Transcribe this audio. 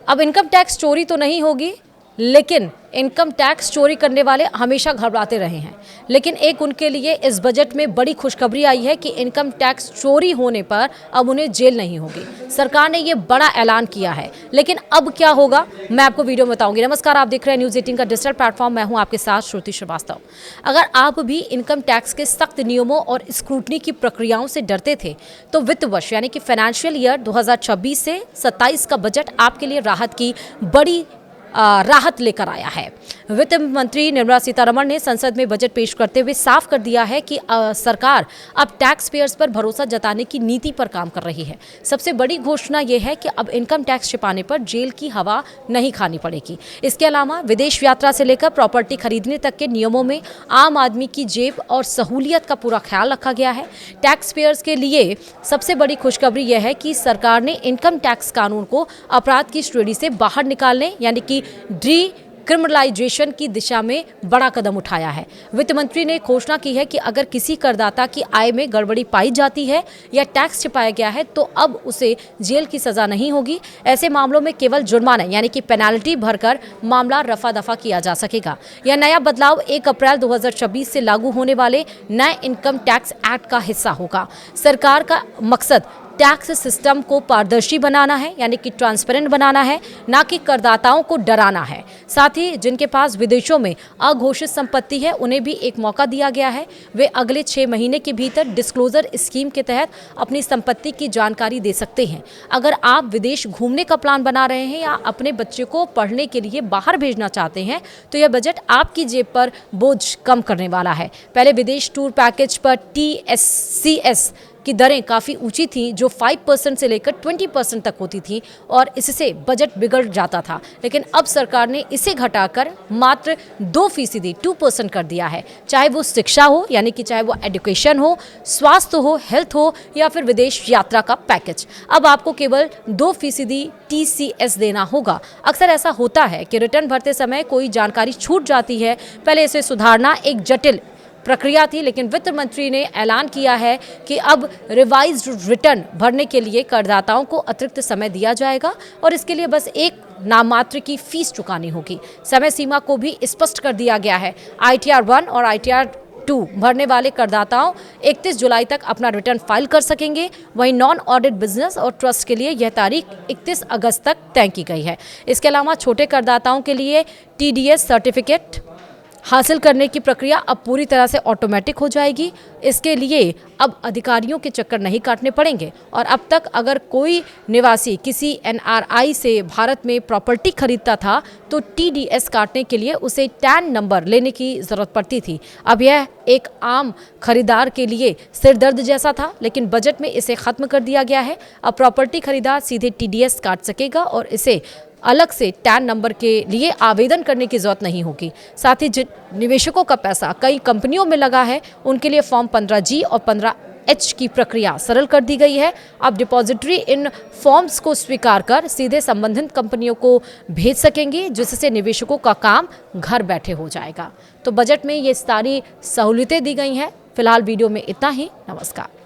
अब income tax चोरी तो नहीं होगी, लेकिन इनकम टैक्स चोरी करने वाले हमेशा घबराते रहे हैं। लेकिन एक उनके लिए इस बजट में बड़ी खुशखबरी आई है कि इनकम टैक्स चोरी होने पर अब उन्हें जेल नहीं होगी। सरकार ने ये बड़ा ऐलान किया है, लेकिन अब क्या होगा मैं आपको वीडियो में बताऊंगी। नमस्कार, आप देख रहे हैं न्यूज़ 18 का डिजिटल प्लेटफॉर्म। मैं हूं आपके साथ श्रुति श्रीवास्तव। अगर आप भी इनकम टैक्स के सख्त नियमों और स्क्रूटनी की प्रक्रियाओं से डरते थे, तो वित्त वर्ष यानी कि फाइनेंशियल ईयर 2026 से 27 का बजट आपके लिए राहत की बड़ी राहत लेकर आया है। वित्त मंत्री निर्मला सीतारमण ने संसद में बजट पेश करते हुए साफ कर दिया है कि सरकार अब टैक्स पेयर्स पर भरोसा जताने की नीति पर काम कर रही है। सबसे बड़ी घोषणा यह है कि अब इनकम टैक्स छिपाने पर जेल की हवा नहीं खानी पड़ेगी। इसके अलावा विदेश यात्रा से लेकर प्रॉपर्टी खरीदने तक के नियमों में आम आदमी की जेब और सहूलियत का पूरा ख्याल रखा गया है। टैक्स पेयर्स के लिए सबसे बड़ी खुशखबरी यह है कि सरकार ने इनकम टैक्स कानून को अपराध की श्रेणी से बाहर निकालने यानी कि डिक्रिमिनलाइजेशन की दिशा में बड़ा कदम उठाया है। वित्त मंत्री ने घोषणा की है कि अगर किसी करदाता की आय में गड़बड़ी पाई जाती है या टैक्स छिपाया गया है, तो अब उसे जेल की सजा नहीं होगी। ऐसे मामलों में केवल जुर्माना यानी कि पेनाल्टी भरकर मामला रफा दफा किया जा सकेगा। यह नया बदलाव 1 अप्रैल 2026 से लागू होने वाले नए इनकम टैक्स एक्ट का हिस्सा होगा। सरकार का मकसद टैक्स सिस्टम को पारदर्शी बनाना है, यानी कि ट्रांसपेरेंट बनाना है, ना कि करदाताओं को डराना है। साथ ही जिनके पास विदेशों में अघोषित संपत्ति है, उन्हें भी एक मौका दिया गया है। वे अगले 6 महीने के भीतर डिस्क्लोजर स्कीम के तहत अपनी संपत्ति की जानकारी दे सकते हैं। अगर आप विदेश घूमने का प्लान बना रहे हैं या अपने बच्चे को पढ़ने के लिए बाहर भेजना चाहते हैं, तो यह बजट आपकी जेब पर बोझ कम करने वाला है। पहले विदेश टूर पैकेज पर TSCS की दरें काफ़ी ऊंची थी, जो 5% से लेकर 20% तक होती थी और इससे बजट बिगड़ जाता था। लेकिन अब सरकार ने इसे घटाकर मात्र 2% 2% कर दिया है। चाहे वो शिक्षा हो, यानी कि चाहे वो एजुकेशन हो, स्वास्थ्य हो, हेल्थ हो या फिर विदेश यात्रा का पैकेज, अब आपको केवल 2% TCS देना होगा। अक्सर ऐसा होता है कि रिटर्न भरते समय कोई जानकारी छूट जाती है। पहले इसे सुधारना एक जटिल प्रक्रिया थी, लेकिन वित्त मंत्री ने ऐलान किया है कि अब रिवाइज्ड रिटर्न भरने के लिए करदाताओं को अतिरिक्त समय दिया जाएगा और इसके लिए बस एक नाममात्र की फीस चुकानी होगी। समय सीमा को भी स्पष्ट कर दिया गया है। ITR 1 और ITR 2 भरने वाले करदाताओं 31 जुलाई तक अपना रिटर्न फाइल कर सकेंगे। वहीं नॉन ऑडिट बिजनेस और ट्रस्ट के लिए यह तारीख 31 अगस्त तक तय की गई है। इसके अलावा छोटे करदाताओं के लिए TDS सर्टिफिकेट हासिल करने की प्रक्रिया अब पूरी तरह से ऑटोमेटिक हो जाएगी। इसके लिए अब अधिकारियों के चक्कर नहीं काटने पड़ेंगे और अब तक अगर कोई निवासी किसी NRI से भारत में प्रॉपर्टी खरीदता था, तो TDS काटने के लिए उसे टैन नंबर लेने की ज़रूरत पड़ती थी। अब यह एक आम खरीदार के लिए सिरदर्द जैसा था, लेकिन बजट में इसे ख़त्म कर दिया गया है। अब प्रॉपर्टी खरीदार सीधे TDS काट सकेगा और इसे अलग से टैन नंबर के लिए आवेदन करने की जरूरत नहीं होगी। साथ ही जिन निवेशकों का पैसा कई कंपनियों में लगा है, उनके लिए फॉर्म 15G और 15H की प्रक्रिया सरल कर दी गई है। अब डिपॉजिटरी इन फॉर्म्स को स्वीकार कर सीधे संबंधित कंपनियों को भेज सकेंगे, जिससे निवेशकों का काम घर बैठे हो जाएगा। तो बजट में ये सारी सहूलियतें दी गई हैं। फिलहाल वीडियो में इतना ही। नमस्कार।